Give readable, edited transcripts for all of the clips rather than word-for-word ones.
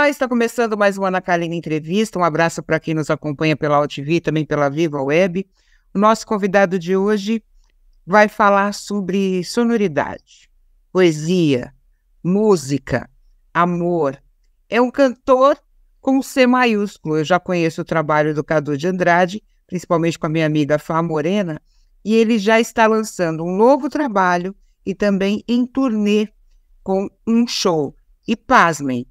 Olá, está começando mais uma Ana Karina Entrevista. Um abraço para quem nos acompanha pela UTV, também pela Viva Web. O nosso convidado de hoje vai falar sobre sonoridade, poesia, música, amor. É um cantor com C maiúsculo. Eu já conheço o trabalho do Cadu de Andrade, principalmente com a minha amiga Fá Morena, e ele já está lançando um novo trabalho e também em turnê com um show. E pasmem,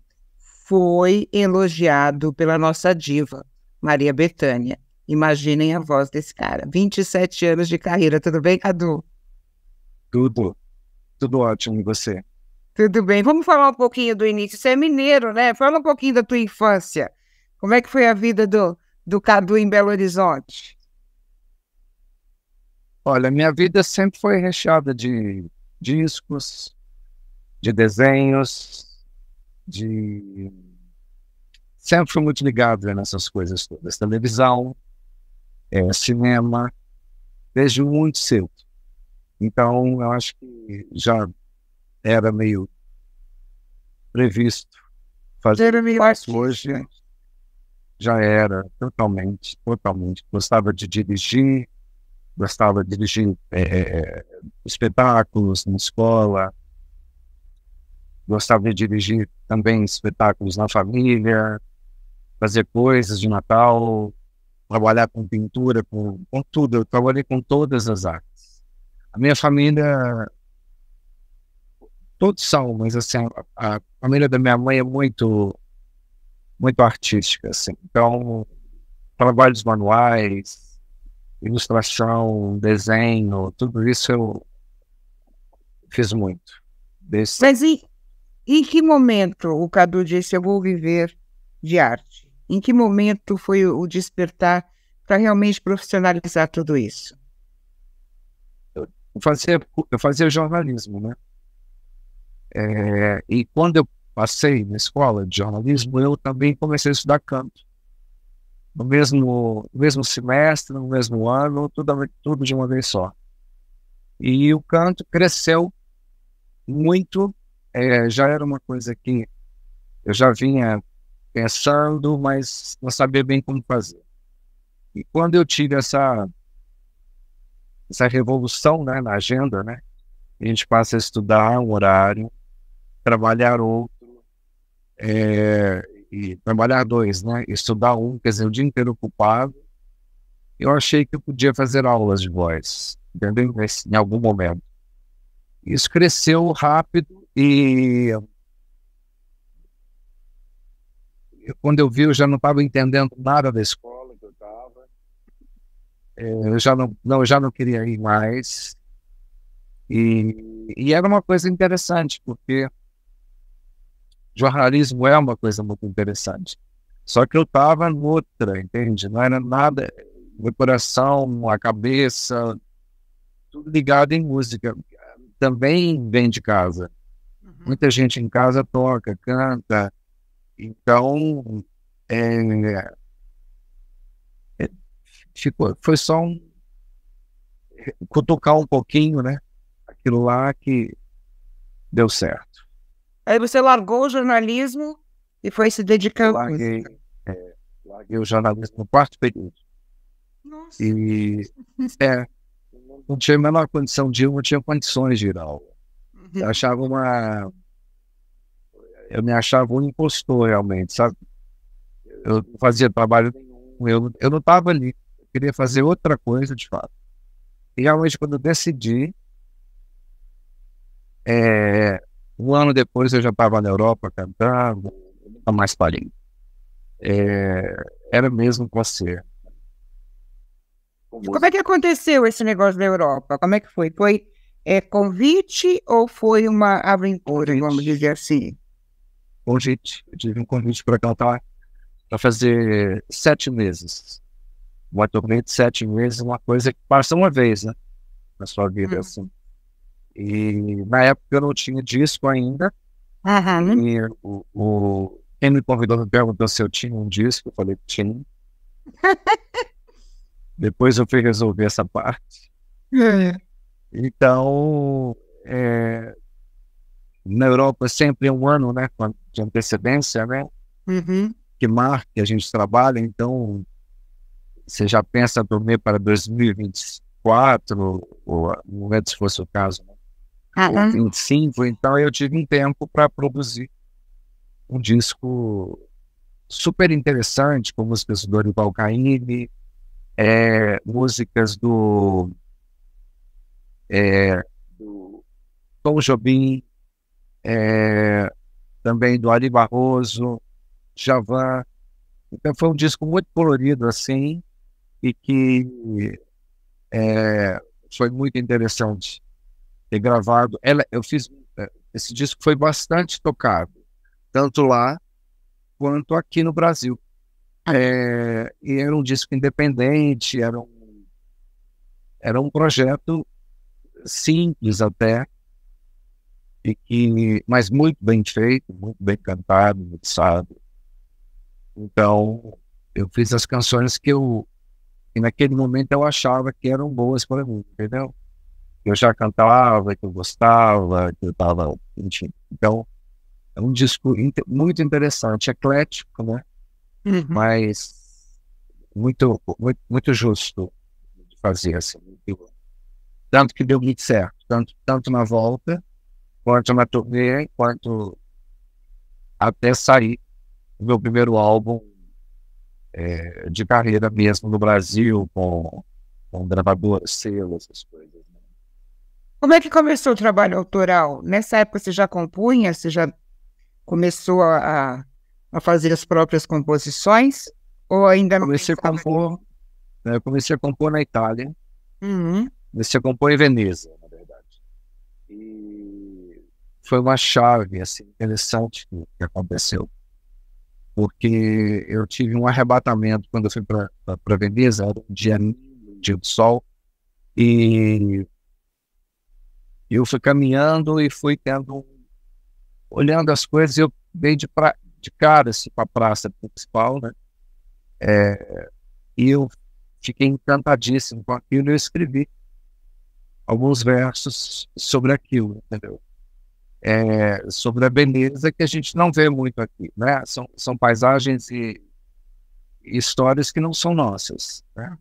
foi elogiado pela nossa diva, Maria Bethânia. Imaginem a voz desse cara. 27 anos de carreira. Tudo bem, Cadu? Tudo ótimo, e você? Tudo bem. Vamos falar um pouquinho do início. Você é mineiro, né? Fala um pouquinho da tua infância. Como é que foi a vida do Cadu em Belo Horizonte? Olha, minha vida sempre foi recheada de discos, de desenhos, de... Sempre fui muito ligado, né, nessas coisas todas. Televisão, cinema, desde muito cedo. Então, eu acho que já era meio previsto fazer Jeremy isso. Ortiz. Hoje já era totalmente. Gostava de dirigir, espetáculos na escola, gostava de dirigir também espetáculos na família, fazer coisas de Natal, trabalhar com pintura, com tudo. Eu trabalhei com todas as artes. A minha família, todos são, mas assim, a família da minha mãe é muito, muito artística, assim. Então, trabalhos manuais, ilustração, desenho, tudo isso eu fiz muito. Desde... Mas em que momento o Cadu disse eu vou viver de arte? Em que momento foi o despertar para realmente profissionalizar tudo isso? Eu fazia jornalismo, né? E quando eu passei na escola de jornalismo, eu também comecei a estudar canto. No mesmo semestre, no mesmo ano, tudo de uma vez só. E o canto cresceu muito, já era uma coisa que eu já vinha pensando, mas não sabia bem como fazer. E quando eu tive essa revolução, né, na agenda, né, a gente passa a estudar um horário, trabalhar outro, e trabalhar dois, né, estudar um, quer dizer, o dia inteiro ocupado. Eu achei que eu podia fazer aulas de voz, entendeu? Em algum momento. Isso cresceu rápido e quando eu vi, eu já não estava entendendo nada da escola que eu estava. Eu já não queria ir mais. E era uma coisa interessante, porque jornalismo é uma coisa muito interessante. Só que eu estava noutra, entende? Não era nada, meu coração, a cabeça, tudo ligado em música. Também vem de casa. Uhum. Muita gente em casa toca, canta. Então, é, é, foi só cutucar um pouquinho, né? Aquilo lá que deu certo. Aí você largou o jornalismo e foi se dedicar à Larguei, música. larguei o jornalismo no quarto período. Nossa. E é, não tinha a menor condição de ir, não tinha condições de ir à aula. Eu Uhum. achava eu me achava um impostor realmente, sabe? Eu não fazia trabalho nenhum, eu não estava ali. Eu queria fazer outra coisa de fato. E realmente quando eu decidi, um ano depois eu já estava na Europa cantando, eu nunca mais parei. Era mesmo você, com E como é música. que aconteceu esse negócio da Europa? Como é que foi? Foi convite ou foi uma aventura, vamos Convite, dizer assim? convite. Eu tive um convite para cantar, para fazer 7 meses. Uma turnê de 7 meses, uma coisa que passa uma vez, né? Na sua vida, Uhum. assim. E na época eu não tinha disco ainda. Aham. E quem me convidou me perguntou se eu tinha um disco. Eu falei que tinha. Depois eu fui resolver essa parte. É. Então, na Europa sempre é um ano, né? De antecedência, né? Uhum. que marca que a gente trabalha. Então, você já pensa também para 2024, ou não é se fosse o caso, né? Ou Uhum. 25, então eu tive um tempo para produzir um disco super interessante, com músicas do Dorival Caymmi, músicas do Tom Jobim, é, também do Ari Barroso, Djavan. Então foi um disco muito colorido assim, e que foi muito interessante ter gravado. Esse disco foi bastante tocado, tanto lá quanto aqui no Brasil. E era um disco independente, era um projeto simples até, mas muito bem feito, muito bem cantado, mixado. Então, eu fiz as canções que naquele momento eu achava que eram boas para mim, entendeu? Eu já cantava, que eu gostava, que eu estava, enfim. Então, é um disco muito interessante, eclético, né? Uhum. Mas muito justo de fazer assim. Tanto que deu muito certo, tanto na volta, quanto na turnê, quanto até sair o meu primeiro álbum de carreira mesmo no Brasil, com gravadora, selo, essas coisas, né? Como é que começou o trabalho autoral? Nessa época você já compunha? Você já começou a fazer as próprias composições? Ou ainda não Comecei a pensava nisso? compor, né, eu comecei a compor na Itália, Uhum. comecei a compor em Veneza, na verdade. E foi uma chave assim, interessante que aconteceu, porque eu tive um arrebatamento quando eu fui para Veneza, era um dia lindo, um dia de sol, e eu fui caminhando e fui olhando as coisas, eu dei de cara assim, para a praça principal, né? E eu fiquei encantadíssimo com aquilo e eu escrevi alguns versos sobre aquilo, entendeu? Sobre a beleza que a gente não vê muito aqui, né? São paisagens e histórias que não são nossas, né?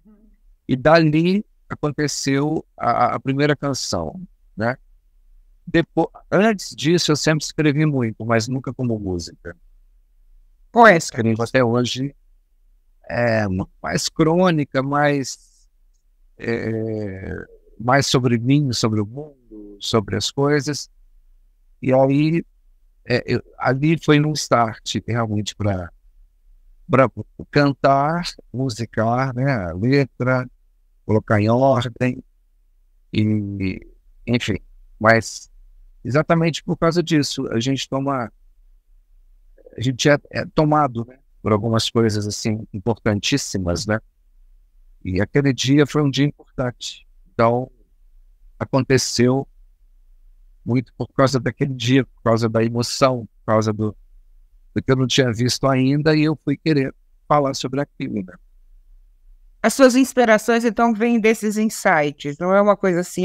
E dali aconteceu a primeira canção, né? Antes disso, eu sempre escrevi muito, mas nunca como música. Eu Poeta. escrevo até hoje, mais crônica, é, mais sobre mim, sobre o mundo, sobre as coisas. E aí, ali foi um start realmente para cantar, musicar, né, a letra, colocar em ordem, e, enfim. Mas exatamente por causa disso, a gente é tomado, né, por algumas coisas assim importantíssimas, né? E aquele dia foi um dia importante. Então, aconteceu muito por causa daquele dia, por causa da emoção, por causa do que eu não tinha visto ainda, e eu fui querer falar sobre aquilo, né? As suas inspirações, então, vêm desses insights. Não é uma coisa assim,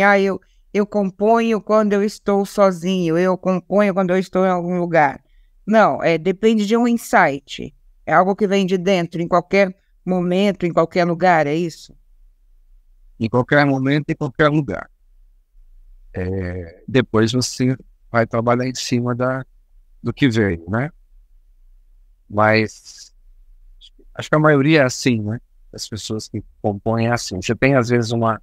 eu componho quando eu estou sozinho, eu componho quando eu estou em algum lugar. Não, depende de um insight. É algo que vem de dentro, em qualquer momento, em qualquer lugar, é isso? Em qualquer momento, em qualquer lugar. Depois você vai trabalhar em cima do que veio, né? Mas acho que a maioria é assim, né? As pessoas que compõem é assim. Você tem, às vezes, uma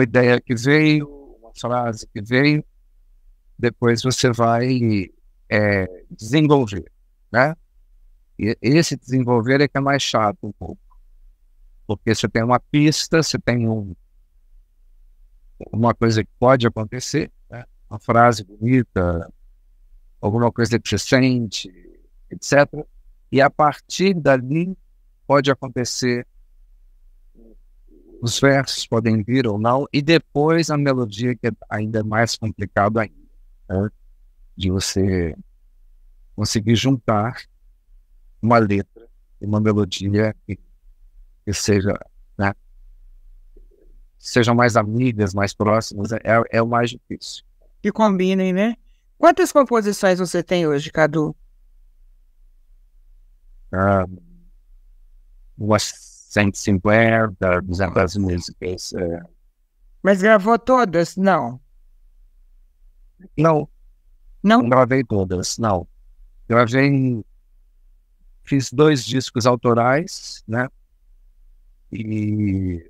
ideia que veio, uma frase que veio, depois você vai desenvolver, né? E esse desenvolver é que é mais chato um pouco, porque você tem uma pista, você tem uma coisa que pode acontecer, né? Uma frase bonita, alguma coisa que você sente, etc. E a partir dali pode acontecer, os versos podem vir ou não, e depois a melodia, que é ainda mais complicado ainda, né? De você conseguir juntar uma letra e uma melodia que seja, né, sejam mais amigas, mais próximas, é o mais difícil. Que combinem, né? Quantas composições você tem hoje, Cadu? ah, umas 150, 200 músicas. Mas gravou todas? Não. Não, Não? não gravei todas, não. Gravei, fiz 2 discos autorais, né? E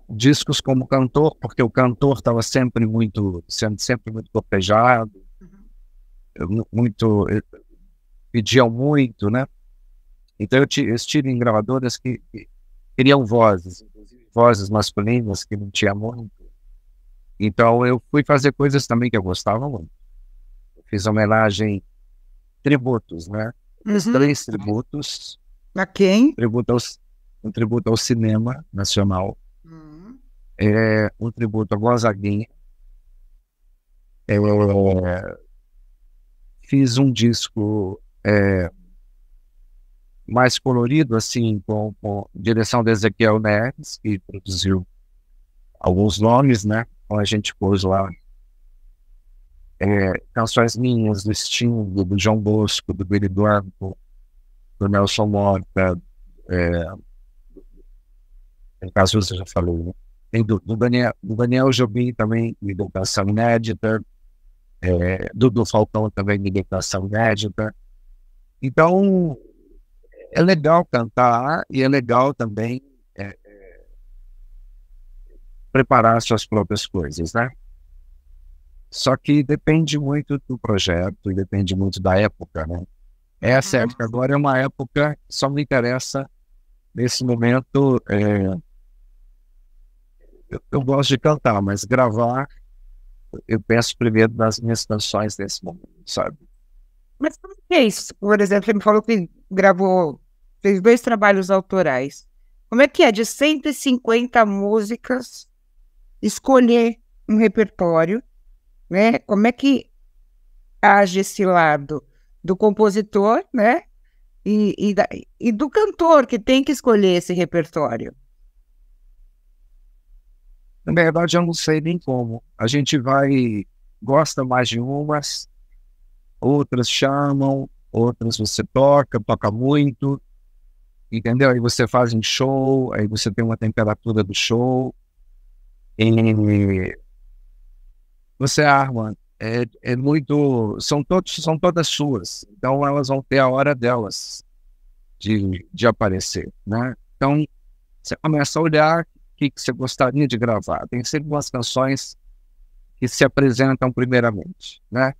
discos como cantor, porque o cantor estava sendo sempre muito cortejado, muito, pediam muito, né? Então eu estive em gravadoras que queriam vozes, inclusive vozes masculinas que não tinha muito. Então eu fui fazer coisas também que eu gostava muito. Eu fiz homenagem, tributos, né? Fiz 3 tributos, A quem? um tributo ao cinema nacional, um tributo a Gonzaguinha. Fiz um disco mais colorido, assim, com direção de Ezequiel Neves, que produziu alguns nomes, né? Então a gente pôs lá canções minhas, do Sting, do João Bosco, do Billy Blanco, do Nelson Mota, no caso você já falou, né? Tem do Daniel Jobim também, me deu canção inédita, do Falcão também me deu canção inédita. Então, é legal cantar e é legal também preparar suas próprias coisas, né? Só que depende muito do projeto e depende muito da época, né? Essa época agora é uma época que só me interessa nesse momento. Eu gosto de cantar, mas gravar eu penso primeiro nas minhas canções nesse momento, sabe? Mas como que é isso? Por exemplo, você me falou que fez 2 trabalhos autorais. Como é que é de 150 músicas escolher um repertório, né? Como é que age esse lado do compositor, né? E do cantor que tem que escolher esse repertório? Na verdade, eu não sei nem como. A gente gosta mais de umas, outras chamam, outras você toca muito, entendeu? Aí você faz um show, aí você tem uma temperatura do show, e você arma. É muito. São todas suas, então elas vão ter a hora delas de aparecer, né? Então, você começa a olhar o que você gostaria de gravar. Tem sempre umas canções que se apresentam primeiramente, né?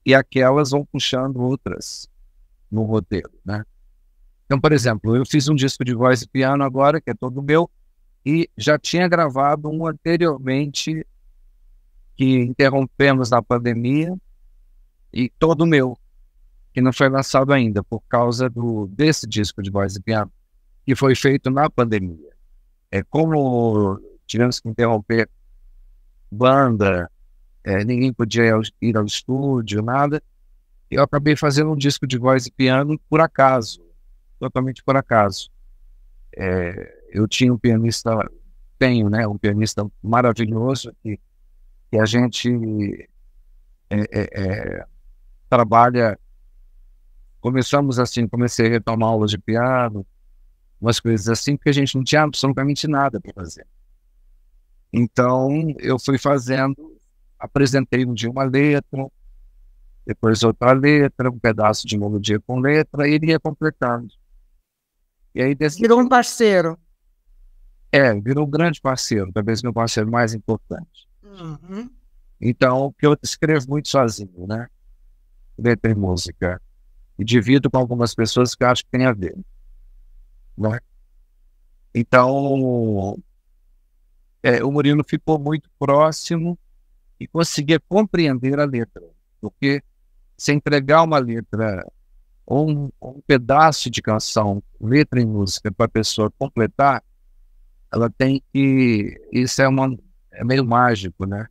E aquelas vão puxando outras no roteiro, né? Então, por exemplo, eu fiz um disco de voz e piano agora, que é todo meu, e já tinha gravado um anteriormente que interrompemos na pandemia, e todo meu, que não foi lançado ainda, por causa desse disco de voz e piano, que foi feito na pandemia. Como tivemos que interromper banda, ninguém podia ir ao estúdio, nada, eu acabei fazendo um disco de voz e piano por acaso, totalmente por acaso. Eu tinha tenho, né, um pianista maravilhoso que a gente trabalha. Comecei a retomar aulas de piano, umas coisas assim, porque a gente não tinha absolutamente nada para fazer. Então, eu fui fazendo, apresentei um dia uma letra, depois outra letra, um pedaço de melodia com letra, e ele ia completando. E aí Virou um parceiro. virou um grande parceiro, talvez meu parceiro mais importante. Então, que eu escrevo muito sozinho, né? Letra e música. E divido com algumas pessoas que eu acho que tem a ver, né? Então, o Murilo ficou muito próximo e conseguia compreender a letra, porque se entregar uma letra ou um pedaço de canção, letra e música, para a pessoa completar, ela tem que... Isso é meio mágico, né?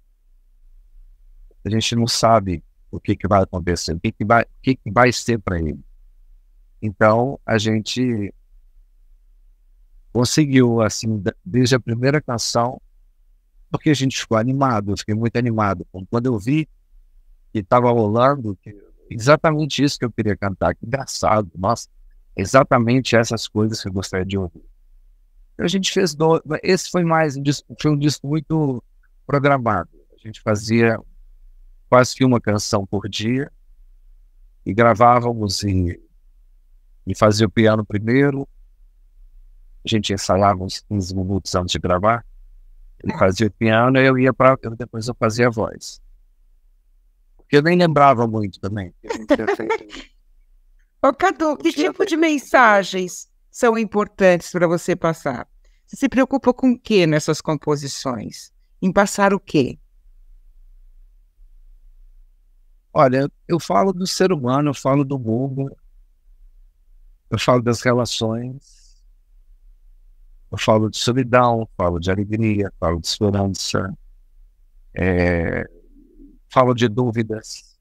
A gente não sabe o que vai acontecer, o que vai ser para ele. Então, a gente conseguiu, assim, desde a primeira canção, porque a gente ficou animado, eu fiquei muito animado. Quando eu vi que estava rolando, exatamente isso que eu queria cantar, que engraçado, nossa, exatamente essas coisas que eu gostaria de ouvir. A gente fez esse foi foi um disco muito programado. A gente fazia quase que uma canção por dia e gravávamos e fazia o piano primeiro. A gente ensaiava uns 15 minutos antes de gravar. Ele fazia o piano e depois eu fazia a voz. Porque eu nem lembrava muito também. Ô, Cadu, que tipo de mensagens são importantes para você passar? Você se preocupa com o que nessas composições? Em passar o quê? Olha, eu falo do ser humano, eu falo do mundo, eu falo das relações, eu falo de solidão, falo de alegria, falo de esperança, falo de dúvidas,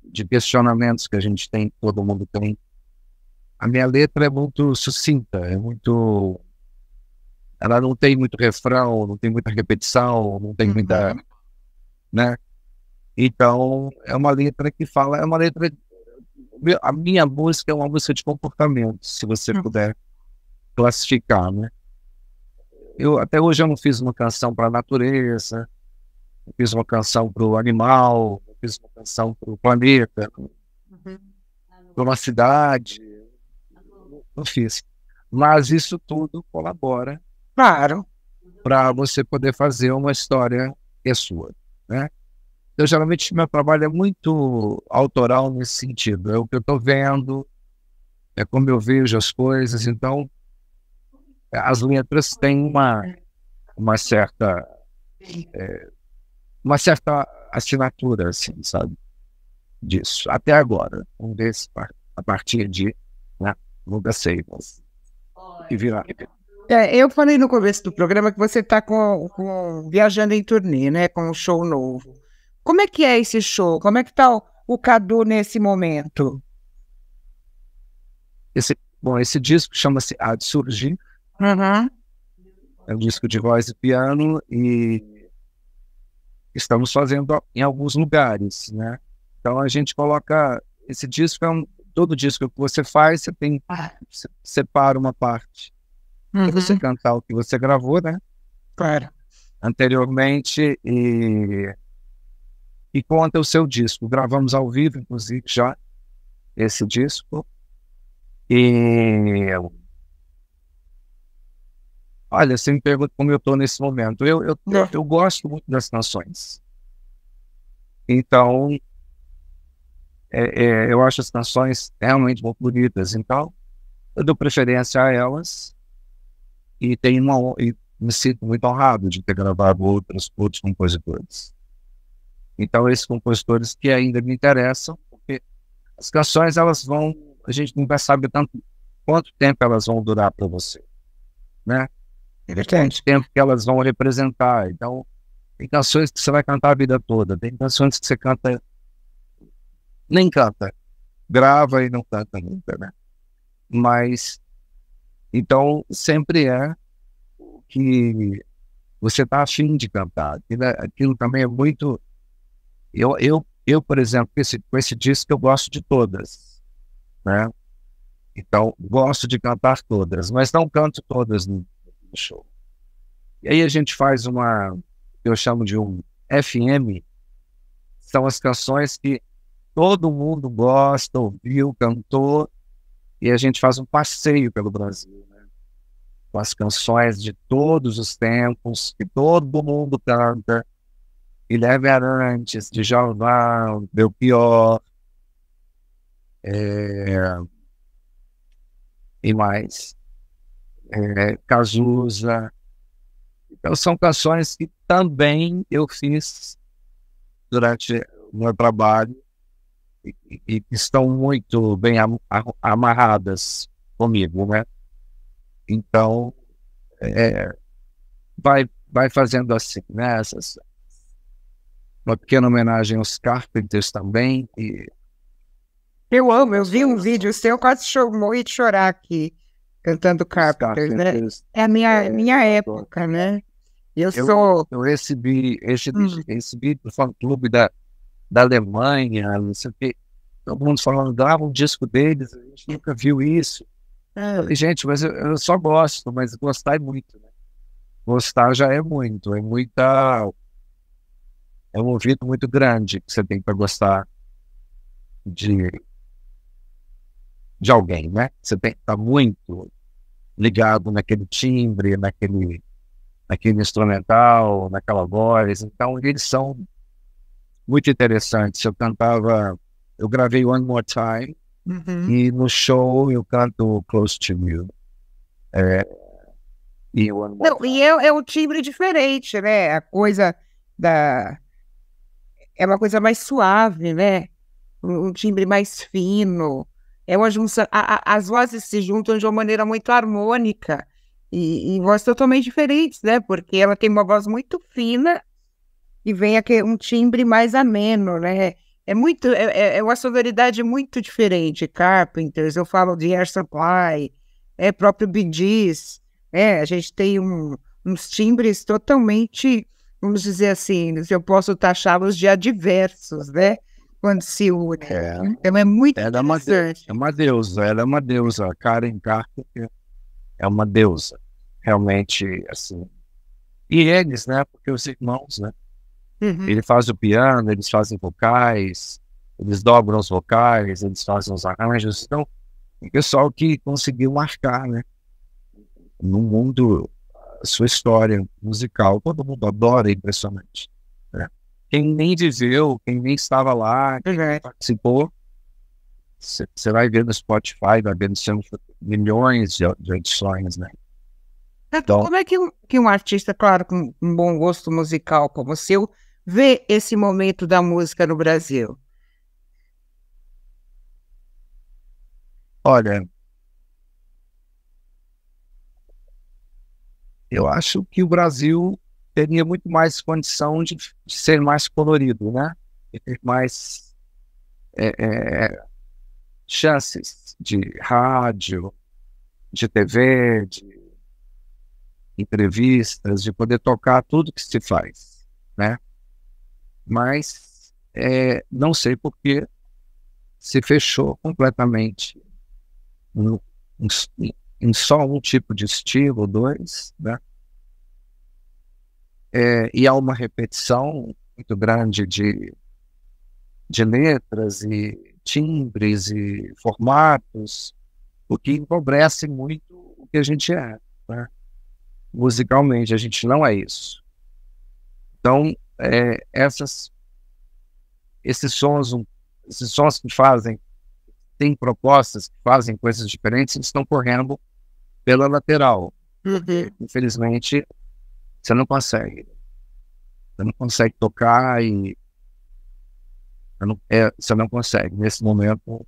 de questionamentos que a gente tem, que todo mundo tem. A minha letra é muito sucinta, ela não tem muito refrão, não tem muita repetição, não tem muita, né? Então, é uma letra que fala, a minha música é uma música de comportamento, se você puder classificar, né? Até hoje eu não fiz uma canção para a natureza, não fiz uma canção para o animal, não fiz uma canção para o planeta, para uma cidade, não fiz. Mas isso tudo colabora, claro, para você poder fazer uma história que é sua, né? Então, geralmente, meu trabalho é muito autoral nesse sentido. É o que eu estou vendo, é como eu vejo as coisas. Então, as letras têm uma certa assinatura, assim, sabe? Disso. Até agora. Vamos ver se a partir de, né? Nunca sei. Mas, que virar. Eu falei no começo do programa que você está viajando em turnê, né? Com um show novo. Como é que é esse show? Como é que está o Cadu nesse momento? Esse disco chama-se Há de Surgir. É um disco de voz e piano e estamos fazendo em alguns lugares, né? Então a gente coloca esse disco, todo disco que você faz, você separa uma parte para você cantar o que você gravou, né? Claro. Anteriormente e conta o seu disco. Gravamos ao vivo, inclusive, já esse disco. E olha, você me pergunta como eu estou nesse momento. Eu gosto muito das canções. Então, eu acho as canções realmente muito bonitas. Então, eu dou preferência a elas e me sinto muito honrado de ter gravado outros compositores. Então, esses compositores que ainda me interessam, porque as canções, a gente nunca sabe quanto tempo elas vão durar para você, né? Quanto tempo que elas vão representar. Então, tem canções que você vai cantar a vida toda, tem canções que você nem canta, grava e não canta nunca, né? Mas, então, sempre é o que você está afim de cantar. Aquilo também é muito... Eu, por exemplo, com esse disco eu gosto de todas, né? Então, gosto de cantar todas, mas não canto todas no show. E aí a gente faz eu chamo de um FM, são as canções que todo mundo gosta, ouviu, cantou, e a gente faz um passeio pelo Brasil, né? Com as canções de todos os tempos, que todo mundo canta, Guilherme Arantes, Djalma, Belchior, e mais, Cazuza. Então, são canções que também eu fiz durante o meu trabalho e estão muito bem amarradas comigo, né? Então, vai fazendo assim, né? Uma pequena homenagem aos Carpenters também. Eu amo, eu vi um vídeo seu, quase morri de chorar aqui, cantando Carpenters, né? É a minha época, né? Eu recebi do fã-clube da Alemanha, não sei o quê. todo mundo falando, grava um disco deles, a gente nunca viu isso. E, gente, mas eu só gosto, mas gostar é muito, né? Gostar já é muito, é um ouvido muito grande que você tem para gostar de, de alguém, né? Você tem que estar muito ligado naquele timbre, naquele instrumental, naquela voz. Então, eles são muito interessantes. Eu gravei One More Time, e no show eu canto Close to You. E One More Não, Time. e é um timbre diferente, né? A coisa da... É uma coisa mais suave, né? Um timbre mais fino. É uma junção... as vozes se juntam de uma maneira muito harmônica e vozes totalmente diferentes, né? Porque ela tem uma voz muito fina e vem um timbre mais ameno, né? É uma sonoridade muito diferente. Carpenters, eu falo de Air Supply, próprio Bee Gees, a gente tem uns timbres totalmente, vamos dizer assim, eu posso taxá-los de adversos, né? Quando se unem. Então é muito interessante. Ela é uma deusa. A Karen Carpenter é uma deusa, realmente, assim. E eles, né? Porque os irmãos, né? Ele faz o piano, eles fazem vocais, eles dobram os vocais, eles fazem os arranjos. Então, o pessoal que conseguiu marcar, né? No mundo, a sua história musical, todo mundo adora, é impressionante. Né? Quem nem viveu, quem nem estava lá, quem participou, você vai ver no Spotify, vai ver no milhões de edições, né? Então, como é que um artista, claro, com um bom gosto musical como o seu, vê esse momento da música no Brasil? Olha, eu acho que o Brasil teria muito mais condição de ser mais colorido, né? E ter mais chances de rádio, de TV, de entrevistas, de poder tocar tudo que se faz, né? Mas não sei por que se fechou completamente em só um tipo de estilo, dois, né? E há uma repetição muito grande de letras e timbres e formatos, o que empobrece muito o que a gente é, né? Musicalmente, a gente não é isso. Então, esses sons que fazem, têm propostas que fazem coisas diferentes, eles estão correndo pela lateral. Infelizmente, você não consegue tocar e você não consegue. Nesse momento,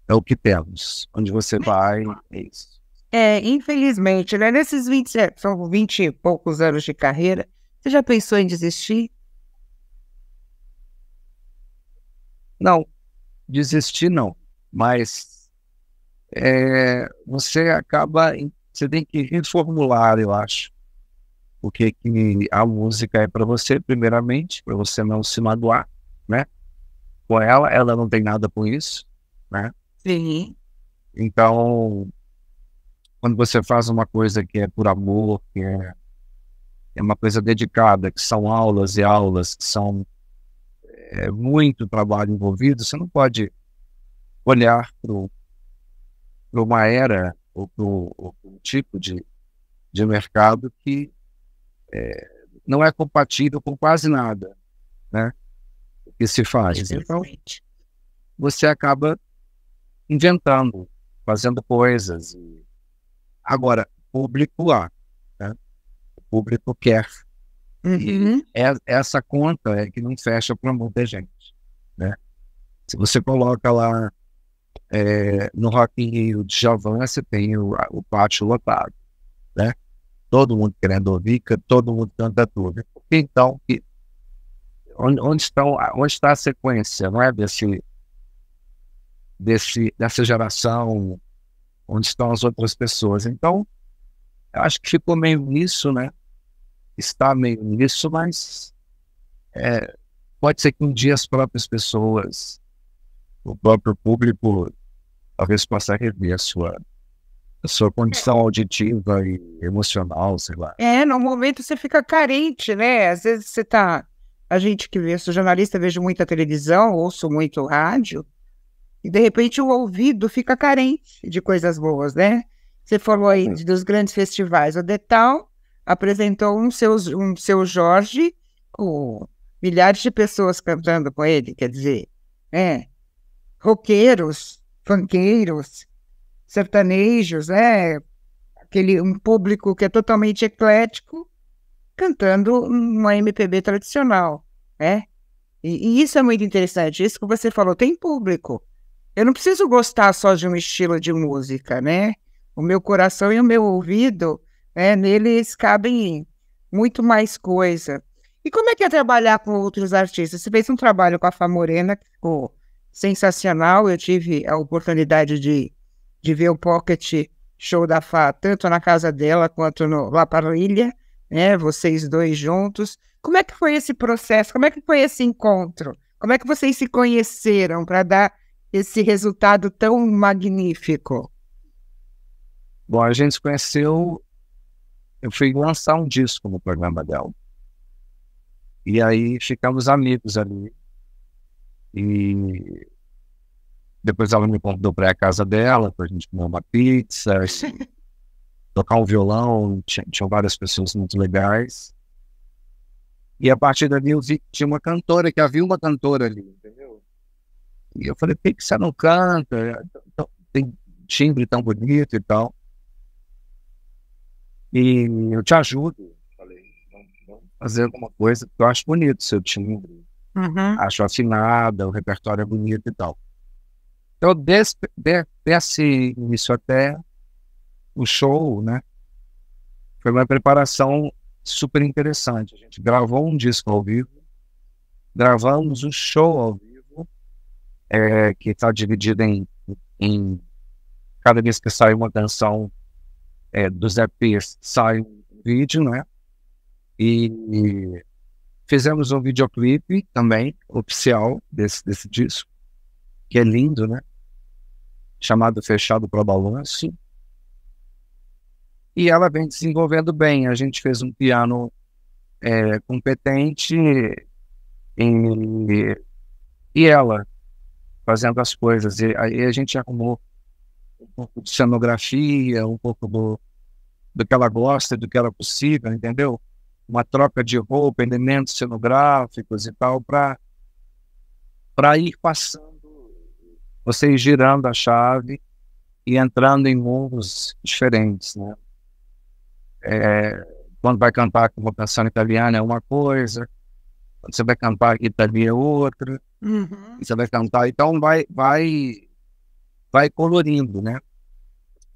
é o que temos. Onde você vai, é isso. Infelizmente, né? Nesses 27, são 20 e poucos anos de carreira, você já pensou em desistir? Não, desistir não, mas você tem que reformular, eu acho, o que a música é para você, primeiramente, para você não se magoar, né? Com ela não tem nada com isso, né? Sim. Então, quando você faz uma coisa que é por amor, que é uma coisa dedicada, que são aulas e aulas, que são muito trabalho envolvido, você não pode olhar para uma era ou para um tipo de mercado que não é compatível com quase nada, né? O que se faz. Então, você acaba inventando, fazendo coisas. Agora, público lá, né? O público quer. E essa conta é que não fecha para muita gente, né? Se você coloca lá no Rock in Rio de Djavan, você tem o pátio lotado, né? Todo mundo querendo ouvir, todo mundo canta tudo. Então, onde está a sequência, não é? Dessa geração, onde estão as outras pessoas? Então, eu acho que ficou meio nisso, né? Está meio nisso, mas pode ser que um dia as próprias pessoas o próprio público talvez possa rever a sua condição auditiva e emocional, sei lá. No momento você fica carente, né? Às vezes a gente que vê, sou jornalista, vejo muita televisão, ouço muito rádio, e de repente o ouvido fica carente de coisas boas, né? Você falou aí dos grandes festivais. O Detal apresentou um seu Jorge com milhares de pessoas cantando com ele, quer dizer, roqueiros, funkeiros, sertanejos, né? Um público que é totalmente eclético, cantando uma MPB tradicional, né? E isso é muito interessante, isso que você falou, tem público. Eu não preciso gostar só de um estilo de música, né? O meu coração e o meu ouvido, neles cabem muito mais coisa. E como é que é trabalhar com outros artistas? Você fez um trabalho com a Fá Morena, que ficou sensacional. Eu tive a oportunidade de ver o Pocket Show da Fá, tanto na casa dela quanto no La Parrilla, né? Vocês dois juntos. Como é que foi esse processo? Como é que foi esse encontro? Como é que vocês se conheceram para dar esse resultado tão magnífico? Bom, a gente se conheceu, eu fui lançar um disco no programa dela. E aí ficamos amigos ali. E depois ela me convidou para a casa dela, para a gente comer uma pizza, tocar um violão, tinham várias pessoas muito legais. E a partir dali eu vi que tinha uma cantora, que havia uma cantora ali, entendeu? E eu falei, por que você não canta? Tem timbre tão bonito e tal. E eu te ajudo. Falei, vamos fazer alguma coisa, porque eu acho bonito o seu timbre. Acho afinada, o repertório é bonito e tal. Então, desse início até o show, né? Foi uma preparação super interessante. A gente gravou um disco ao vivo, gravamos um show ao vivo, que está dividido em cada vez que sai uma canção dos EPs, sai um vídeo, né? E fizemos um videoclipe também, oficial, desse disco, que é lindo, né? Chamado Fechado para Balanço. E ela vem desenvolvendo bem. A gente fez um piano competente e ela fazendo as coisas. E aí a gente arrumou um pouco de cenografia, um pouco do que ela gosta, do que ela é possível, entendeu? Uma troca de roupa, elementos cenográficos e tal, para ir passando, você ir girando a chave e entrando em mundos diferentes, né? Quando vai cantar com uma canção italiana é uma coisa, quando você vai cantar italiano é outra, você vai cantar, então vai colorindo, né?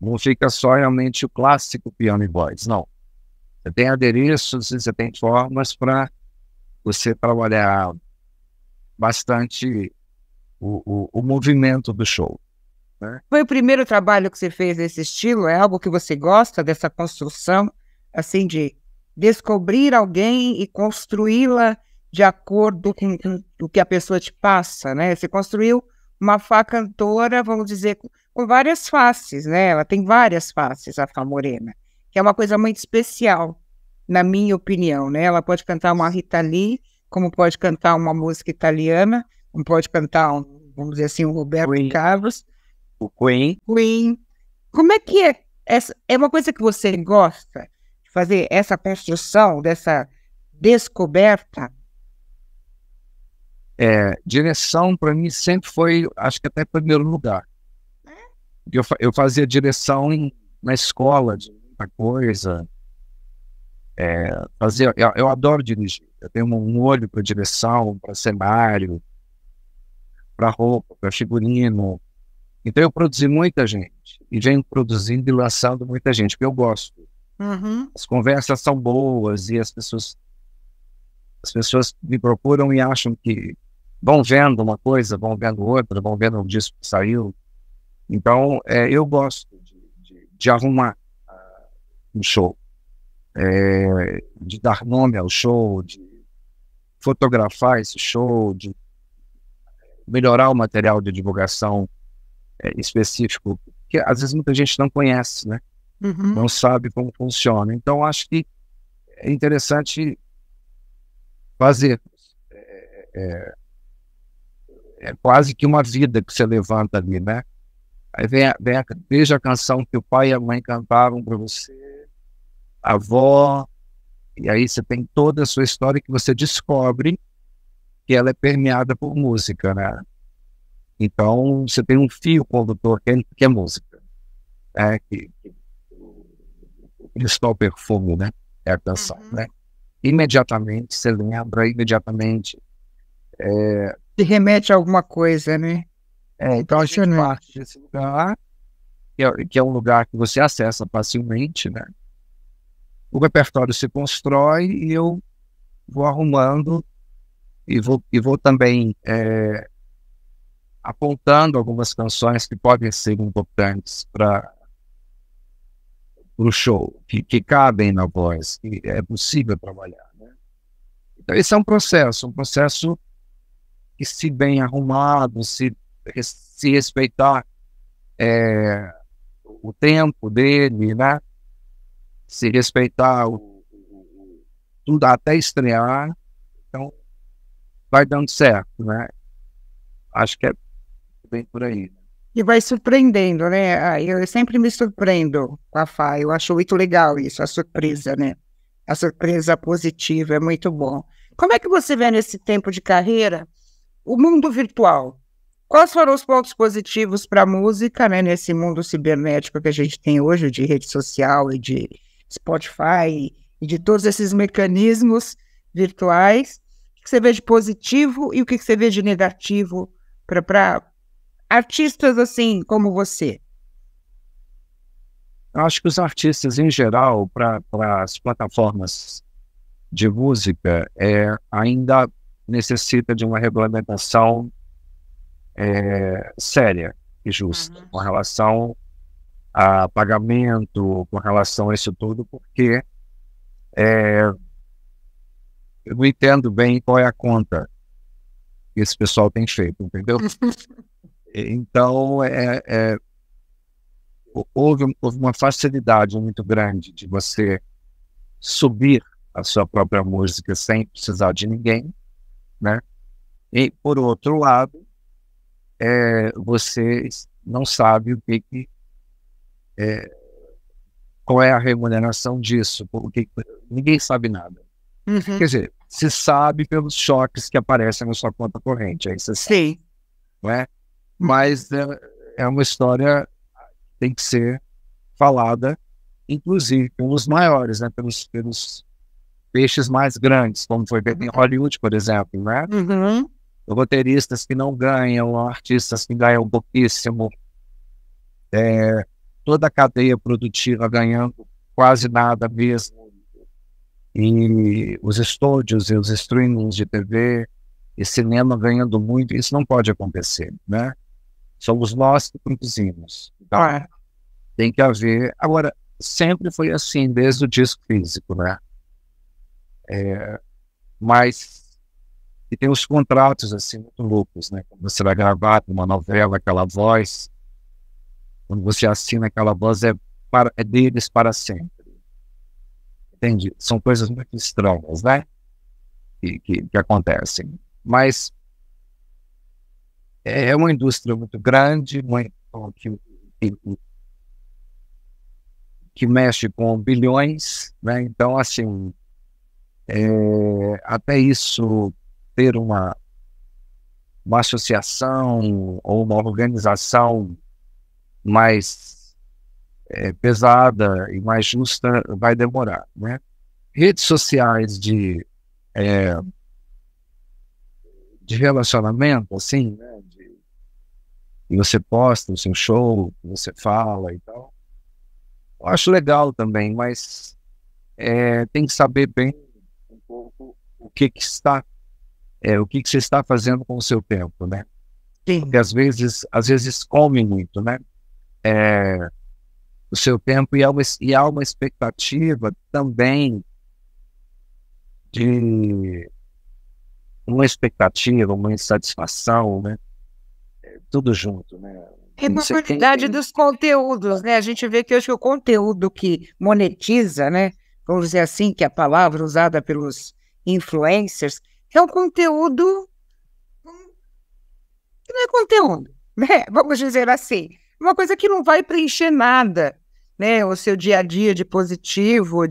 Não fica só realmente o clássico piano e voz, não. Você tem adereços, você tem formas para você trabalhar bastante o movimento do show, né? Foi o primeiro trabalho que você fez desse estilo? É algo que você gosta, dessa construção, assim, de descobrir alguém e construí-la de acordo com o que a pessoa te passa, né? Você construiu uma Fá cantora, vamos dizer, com várias faces, né? Ela tem várias faces, a Fá Morena, que é uma coisa muito especial, na minha opinião, né? Ela pode cantar uma Rita Lee, como pode cantar uma música italiana, como pode cantar, vamos dizer assim, um Roberto Carlos. O Queen. Como é que é? É uma coisa que você gosta de fazer, essa construção, dessa descoberta? Direção, para mim, sempre foi, acho que até primeiro lugar. Eu fazia direção na escola, de muita coisa. Eu adoro dirigir. Eu tenho um olho para direção, para cenário, para roupa, para figurino. Então eu produzi muita gente. E venho produzindo e lançando muita gente, porque eu gosto. As conversas são boas e as pessoas me procuram e acham que vão vendo uma coisa, vão vendo outra, vão vendo um disco que saiu. Então, eu gosto de arrumar um show, de dar nome ao show, de fotografar esse show, de melhorar o material de divulgação específico, que às vezes muita gente não conhece, né? Uhum. Não sabe como funciona. Então, acho que é interessante fazer. É quase que uma vida que você levanta ali, né? Aí veja a canção que o pai e a mãe cantaram para você, a avó, e aí você tem toda a sua história que você descobre que ela é permeada por música, né? Então, você tem um fio condutor que é música, né? O principal perfume, né? É a canção, né? Imediatamente, você lembra, imediatamente. Se remete a alguma coisa, né? Então, a gente Impressionante. parte desse lugar, que é um lugar que você acessa facilmente, né? O repertório se constrói e eu vou arrumando e vou também apontando algumas canções que podem ser importantes para o show, que cabem na voz, que é possível trabalhar, né? Então, esse é um processo que, se bem arrumado, se respeitar o tempo dele, né? Se respeitar tudo até estrear, então vai dando certo, né? Acho que é bem por aí. E vai surpreendendo, né? Eu sempre me surpreendo com a Fá. Eu acho muito legal isso, a surpresa, né? A surpresa positiva é muito bom. Como é que você vê nesse tempo de carreira o mundo virtual? Quais foram os pontos positivos para a música, né? Nesse mundo cibernético que a gente tem hoje, de rede social e de Spotify e de todos esses mecanismos virtuais? O que você vê de positivo e o que você vê de negativo para artistas assim como você? Eu acho que os artistas, em geral, para as plataformas de música, ainda necessita de uma regulamentação séria e justa, com relação a pagamento, com relação a isso tudo, porque eu não entendo bem qual é a conta que esse pessoal tem feito, entendeu? Então, houve uma facilidade muito grande de você subir a sua própria música sem precisar de ninguém, né? E, por outro lado, você não sabe qual é a remuneração disso, porque ninguém sabe nada. Uhum. Quer dizer, se sabe pelos choques que aparecem na sua conta corrente, aí você sabe, Sim. não é? Mas é uma história que tem que ser falada, inclusive pelos maiores, né? Pelos peixes mais grandes, como foi feito em Hollywood, por exemplo, né? Uhum. Roteiristas que não ganham, artistas que ganham pouquíssimo, toda a cadeia produtiva ganhando quase nada mesmo, e os estúdios e os streamings de TV e cinema ganhando muito. Isso não pode acontecer, né? Somos nós que produzimos. Então, tem que haver. Agora, sempre foi assim, desde o disco físico, né? Mas e tem os contratos assim muito loucos, né? Quando você vai gravar uma novela, aquela voz, quando você assina aquela voz, é deles para sempre. Entende? São coisas muito estranhas, né? Que acontecem. Mas é uma indústria muito grande, que mexe com bilhões, né? Então, assim, até isso ter uma associação ou uma organização mais pesada e mais justa vai demorar, né? Redes sociais de relacionamento, assim, né? E você posta o seu show, você fala e tal. Eu acho legal também, mas tem que saber bem um pouco o que você está fazendo com o seu tempo, né? Sim. Porque às vezes come muito, né? O seu tempo, e há uma expectativa também de uma insatisfação, né? tudo junto, né? É uma quantidade dos conteúdos, né? A gente vê que hoje o conteúdo que monetiza, né? Vamos dizer assim, que é a palavra usada pelos influencers, é um conteúdo que não é conteúdo, né? Vamos dizer assim, uma coisa que não vai preencher nada, né? O seu dia a dia de positivo,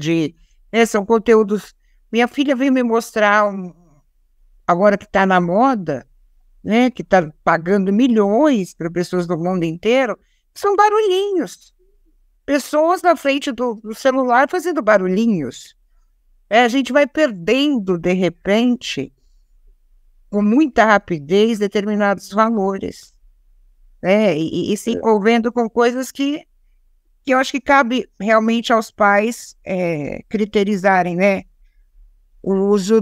né? São conteúdos. Minha filha veio me mostrar agora que está na moda, né? Que está pagando milhões para pessoas do mundo inteiro, são barulhinhos. Pessoas na frente do celular fazendo barulhinhos. A gente vai perdendo, de repente, com muita rapidez, determinados valores, né? E se envolvendo com coisas que eu acho que cabe realmente aos pais criterizarem, né? O uso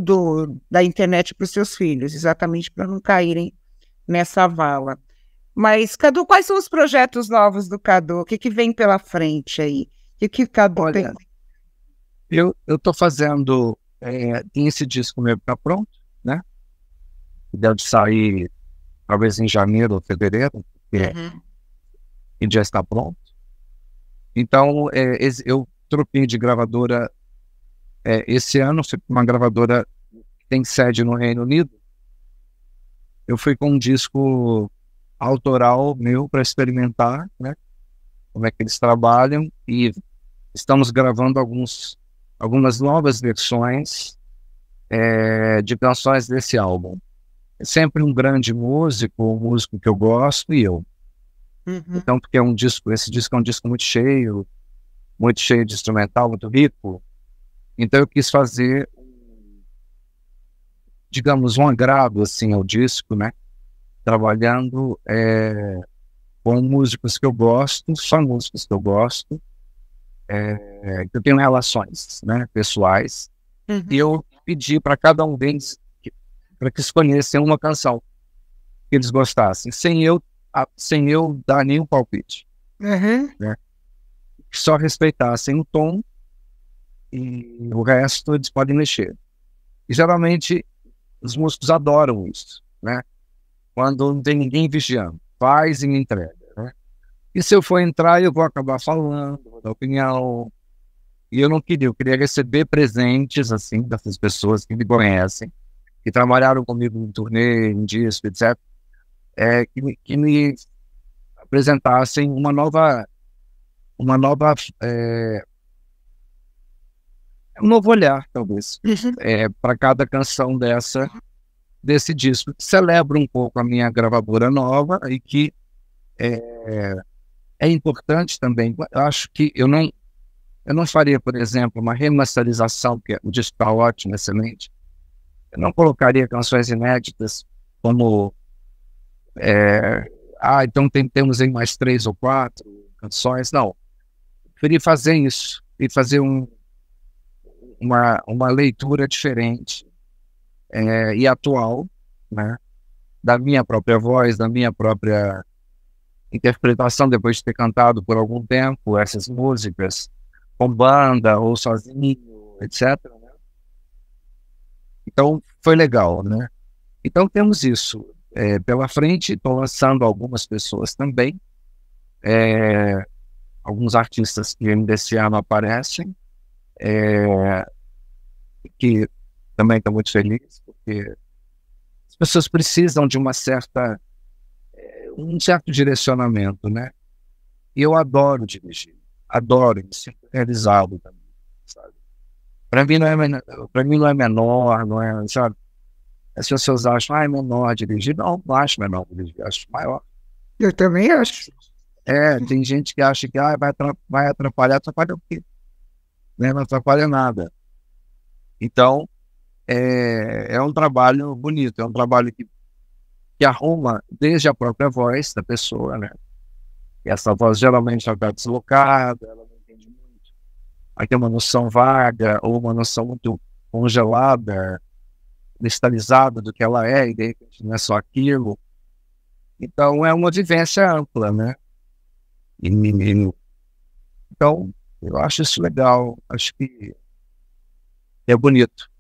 da internet para os seus filhos, exatamente para não caírem nessa vala. Mas, Cadu, quais são os projetos novos do Cadu? O que vem pela frente aí? O que Cadu Olha, tem? eu estou fazendo, tem esse disco meu que está pronto, né? Deve sair talvez em janeiro ou fevereiro, porque ele já está pronto. Então, eu troquei de gravadora esse ano, fui com uma gravadora que tem sede no Reino Unido. Eu fui com um disco autoral meu para experimentar, né? Como é que eles trabalham, e estamos gravando algumas novas versões de canções desse álbum. É sempre um grande músico, um músico que eu gosto, e eu. Então, porque esse disco é um disco muito cheio de instrumental, muito rico. Então eu quis fazer, digamos, um agrado assim ao disco, né? Trabalhando com músicos que eu gosto, só músicos que eu gosto, que eu tenho relações, né, pessoais. E eu pedi para cada um deles para que escolhessem uma canção que eles gostassem, sem eu dar nenhum palpite, né? Que só respeitassem o tom, e o resto eles podem mexer. E geralmente os músicos adoram isso, né? Quando não tem ninguém vigiando, faz e me entrega, né? E se eu for entrar, eu vou acabar falando, vou dar opinião. E eu queria receber presentes, assim, dessas pessoas que me conhecem, que trabalharam comigo em turnê, em disco, etc., que me apresentassem um novo olhar, talvez, para cada canção desse disco, que celebra um pouco a minha gravadora nova, e que é importante também. Eu acho que eu não faria, por exemplo, uma remasterização, porque o disco está ótimo, excelente. Eu não colocaria canções inéditas como então temos aí mais 3 ou 4 canções. Não, preferi fazer isso e fazer uma leitura diferente e atual, né, da minha própria voz, da minha própria interpretação, depois de ter cantado por algum tempo essas músicas com banda ou sozinho, etc., né? Então foi legal, né? Então temos isso pela frente. Estou lançando algumas pessoas também, alguns artistas que desse ano aparecem, que também estou muito feliz, porque as pessoas precisam de um certo direcionamento, né? E eu adoro dirigir, adoro, me sinto realizado também, sabe? Para mim não é menor, não é, sabe? As pessoas acham, é menor dirigir. Não acho menor dirigir, acho maior. Eu também acho. Tem gente que acha que vai atrapalhar o quê? Né? Não atrapalha nada. Então, é um trabalho bonito, é um trabalho que arruma desde a própria voz da pessoa, né? E essa voz geralmente está deslocada, ela não entende muito. Aí tem uma noção vaga ou uma noção muito congelada, cristalizada do que ela é, e de repente não é só aquilo. Então é uma vivência ampla, né? Então eu acho isso legal, acho que é bonito.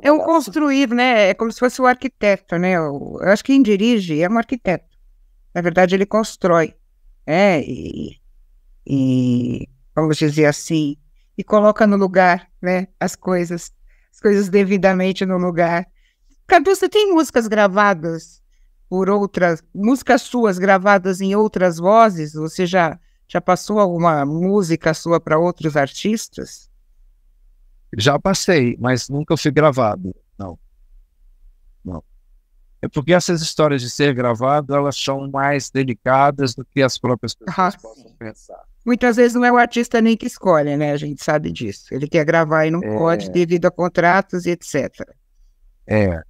É um construir, né? É como se fosse o arquiteto, né? Eu acho que quem dirige é um arquiteto. Na verdade, ele constrói, né? E vamos dizer assim, e coloca no lugar, né? As coisas devidamente no lugar. Cadu, você tem músicas gravadas por outras, músicas suas gravadas em outras vozes? Você já passou alguma música sua para outros artistas? Já passei, mas nunca fui gravado. Não, não. É porque essas histórias de ser gravado, elas são mais delicadas do que as próprias pessoas possam Sim. pensar. Muitas vezes não é o artista nem que escolhe, né? A gente sabe disso. Ele quer gravar e não pode É, devido a contratos e etc. é.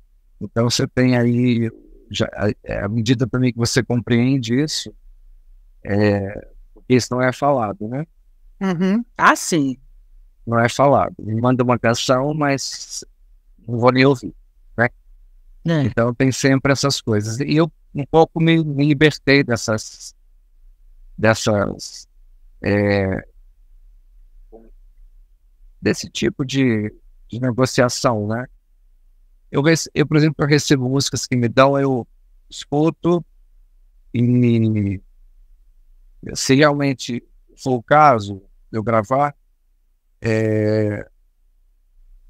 Então você tem aí, já, à medida também que você compreende isso, porque isso não é falado, né? Uhum. Ah, sim. Não é falado. Me manda uma canção, mas não vou nem ouvir, né? É. Então tem sempre essas coisas. E eu um pouco me libertei dessas desse tipo de negociação, né? Eu, por exemplo, eu recebo músicas que me dão, eu escuto e se realmente for o caso de eu gravar,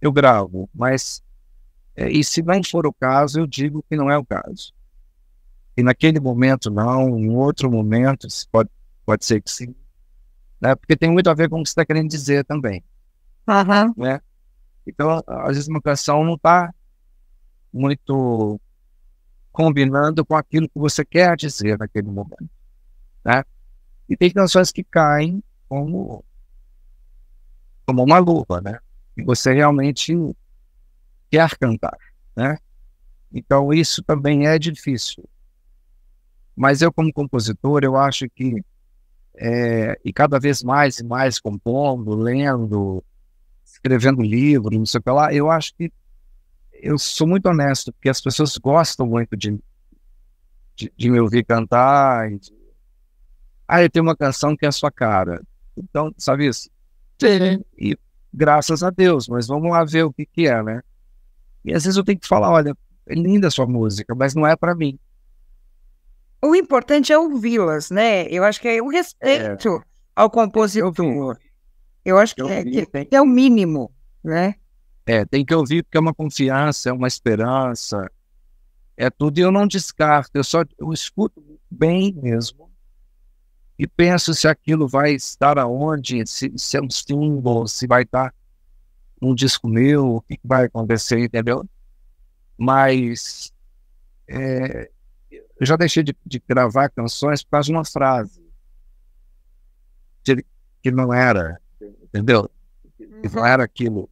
eu gravo, mas e se não for o caso, eu digo que não é o caso. E naquele momento não, em outro momento, pode ser que sim, né? Porque tem muito a ver com o que você está querendo dizer também, Aham. né? Então, às vezes uma canção não está muito combinando com aquilo que você quer dizer naquele momento, né? E tem canções que caem como uma luva, né? E você realmente quer cantar, né? Então isso também é difícil. Mas eu como compositor, eu acho que e cada vez mais e mais compondo, lendo, escrevendo livro, não sei o que lá, eu acho que eu sou muito honesto, porque as pessoas gostam muito de me ouvir cantar. Eu tenho uma canção que é a sua cara. Então, sabe isso? Sim. E graças a Deus, mas vamos lá ver o que que é, né? E às vezes eu tenho que falar, olha, é linda a sua música, mas não é para mim. O importante é ouvi-las, né? Eu acho que é o É, respeito ao eu vi, compositor. Eu acho eu vi, que é o mínimo, né? tem que ouvir porque é uma confiança, é uma esperança, é tudo. E eu não descarto, eu escuto bem mesmo e penso se aquilo vai estar aonde, se é um símbolo, se vai estar um disco meu, o que vai acontecer, entendeu? Mas eu já deixei de gravar canções por causa de uma frase que não era, entendeu? Que não era aquilo.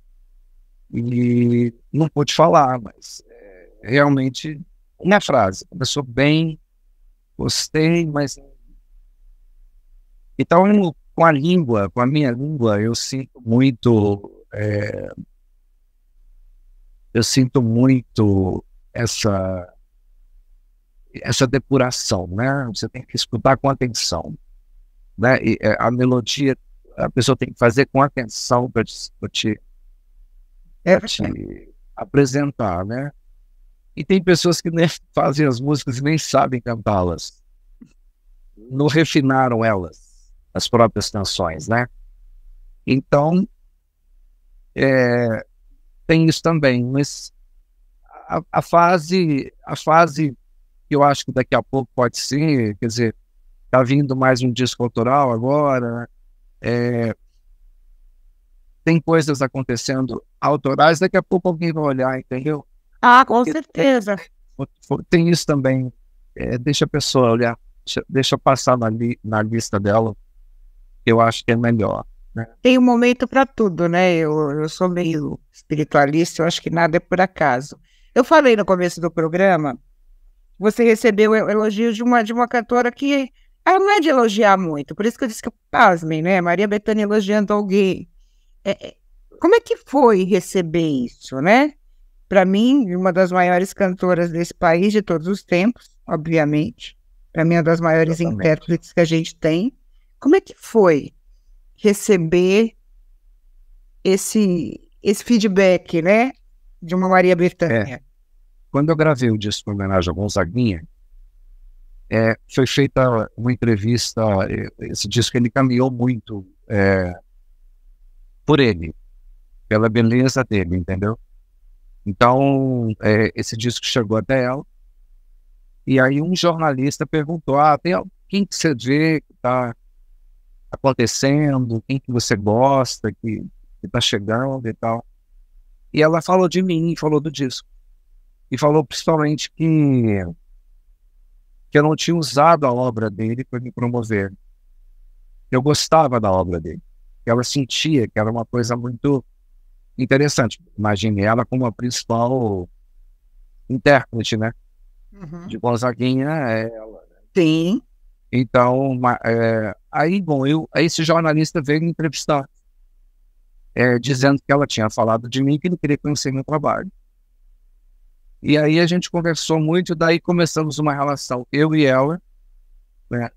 E não pude falar, mas realmente uma frase. Começou bem, gostei, mas. Então, com a língua, com a minha língua, eu sinto muito essa depuração, né? Você tem que escutar com atenção, né? E a melodia, a pessoa tem que fazer com atenção para É te apresentar, né? E tem pessoas que nem fazem as músicas e nem sabem cantá-las, não refinaram elas, as próprias canções, né? Então, tem isso também, mas a fase que eu acho que daqui a pouco pode ser, quer dizer, tá vindo mais um disco autoral agora, tem coisas acontecendo autorais, daqui a pouco alguém vai olhar, entendeu? Ah, com Porque certeza. tem isso também, deixa a pessoa olhar, deixa passar na lista dela, que eu acho que é melhor, né? Tem um momento para tudo, né? Eu sou meio espiritualista, eu acho que nada é por acaso. Eu falei no começo do programa, você recebeu elogios de uma cantora que ela não é de elogiar muito, por isso que eu disse que pasmem, né? Maria Bethânia elogiando alguém. Como é que foi receber isso, né? Para mim, uma das maiores cantoras desse país de todos os tempos, obviamente. Para mim, uma das maiores Exatamente. intérpretes que a gente tem. Como é que foi receber esse feedback, né? De uma Maria É, Bethânia? quando eu gravei o disco em homenagem a Gonzaguinha, foi feita uma entrevista, esse disco ele caminhou muito por ele, pela beleza dele, entendeu? Então, esse disco chegou até ela, e aí um jornalista perguntou, quem que você vê que está acontecendo, quem que você gosta, que está chegando e tal. E ela falou de mim, falou do disco. E falou principalmente que eu não tinha usado a obra dele para me promover. Eu gostava da obra dele. Ela sentia que era uma coisa muito interessante. Imagine ela como a principal intérprete, né? Uhum. De Gonzaguinha é ela. Sim. Então, aí esse jornalista veio me entrevistar, dizendo que ela tinha falado de mim, que ele queria conhecer meu trabalho. E aí a gente conversou muito, daí começamos uma relação, eu e ela, né?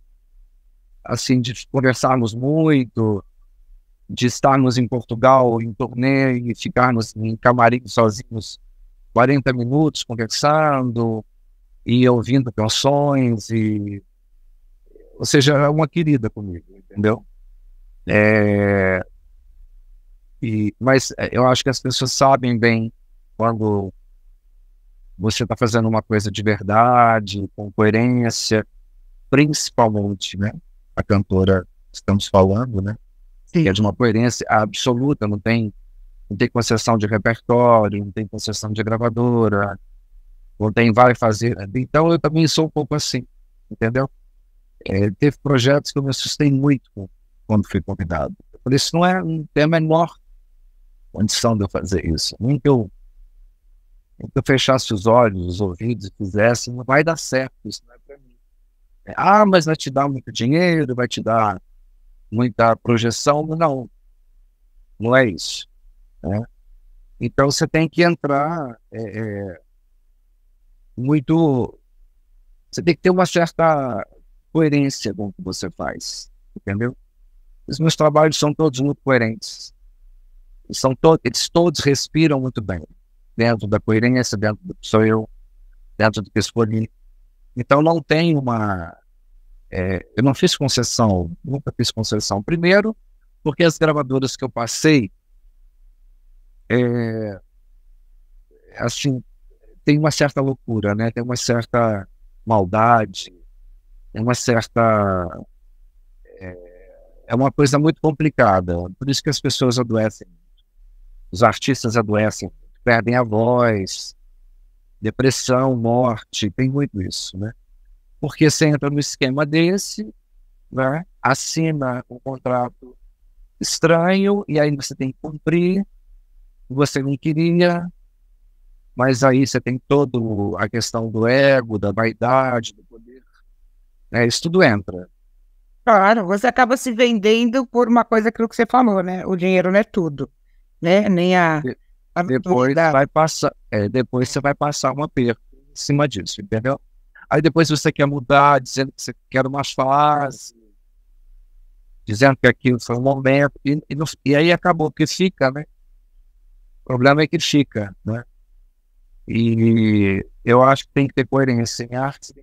Assim, de conversarmos muito, de estarmos em Portugal, em turnê, e ficarmos em camarim sozinhos 40 minutos conversando, e ouvindo canções, ou seja, é uma querida comigo, entendeu? Mas eu acho que as pessoas sabem bem quando você está fazendo uma coisa de verdade, com coerência, principalmente, né? A cantora que estamos falando, né? Sim. Que é de uma coerência absoluta, não tem concessão de repertório, não tem concessão de gravadora, não tem vai fazer. Então eu também sou um pouco assim, entendeu? Teve projetos que eu me assustei muito quando fui convidado. Por isso não tem a menor condição de eu fazer isso. Nem que eu fechasse os olhos, os ouvidos e fizesse, não vai dar certo, isso não é para mim. Mas vai te dar muito dinheiro, vai te dar muita projeção. Não é isso, né? Então você tem que entrar muito. Você tem que ter uma certa coerência com o que você faz, entendeu? Os meus trabalhos são todos muito coerentes. Eles todos respiram muito bem, dentro da coerência, dentro do que sou eu, dentro do que escolhi. Então não tem eu não fiz concessão, nunca fiz concessão. Primeiro, porque as gravadoras que eu passei, assim, tem uma certa loucura, né? Tem uma certa maldade, tem uma certa... É uma coisa muito complicada. Por isso que as pessoas adoecem. Os artistas adoecem, perdem a voz, depressão, morte, tem muito isso, né? Porque você entra no esquema desse, né? Assina um contrato estranho e aí você tem que cumprir, você não queria, mas aí você tem toda a questão do ego, da vaidade, do poder, né? Isso tudo entra. Claro, você acaba se vendendo por uma coisa, aquilo que você falou, né? O dinheiro não é tudo, né? Nem a Depois depois você vai passar um aperto em cima disso, entendeu? Aí depois você quer mudar, dizendo que você quer uma fase, dizendo que aquilo foi um momento, e aí acabou, porque fica, né? O problema é que fica, né? E eu acho que tem que ter coerência em arte,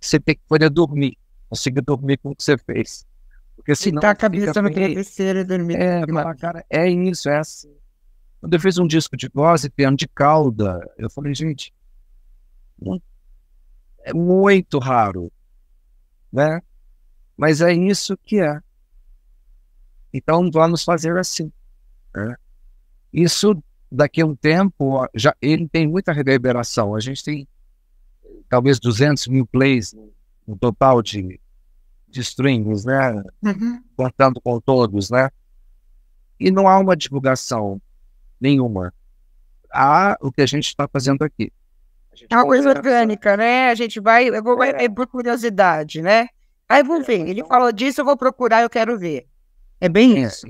você tem que poder dormir, conseguir dormir com o que você fez. Porque senão tá a cabeça no travesseiro e dormir. Cara, é isso, é assim. Quando eu fiz um disco de voz e piano de cauda, eu falei, gente, é muito raro, né? Mas é isso que é. Então vamos fazer assim, né? Isso daqui a um tempo, ele tem muita reverberação. A gente tem talvez 200 mil plays no total de streams, né? Uhum. Contando com todos, né? E não há uma divulgação nenhuma. Há o que a gente está fazendo aqui. É uma coisa orgânica, né? A gente vai por curiosidade, né? Aí vou ver. Ele falou disso, eu vou procurar, eu quero ver. É bem isso.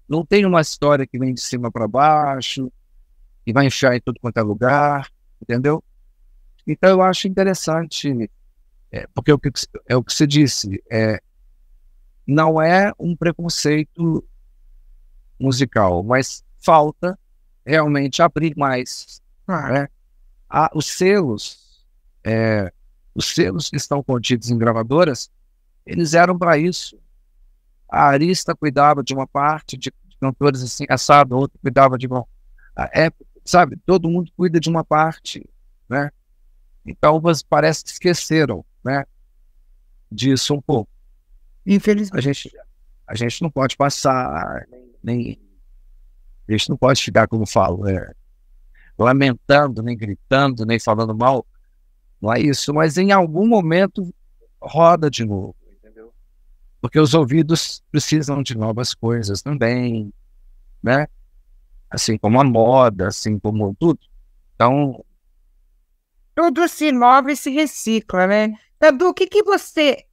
Não tem uma história que vem de cima para baixo, que vai enfiar em tudo quanto é lugar, entendeu? Então eu acho interessante, porque é o que você disse, não é um preconceito musical, mas falta realmente abrir mais, né? Os selos, Os selos que estão contidos em gravadoras, eles eram para isso. A Arista cuidava de uma parte, de cantores assim, assado, outro cuidava de uma... sabe, todo mundo cuida de uma parte, né? Então, parece que esqueceram, né, disso um pouco. Infelizmente. A gente não pode passar, a gente não pode ficar, como eu falo, lamentando, nem gritando, nem falando mal. Não é isso, mas em algum momento roda de novo, entendeu? Porque os ouvidos precisam de novas coisas também, né? Assim como a moda, assim como tudo. Então, tudo se inova e se recicla, né? Cadu, o que você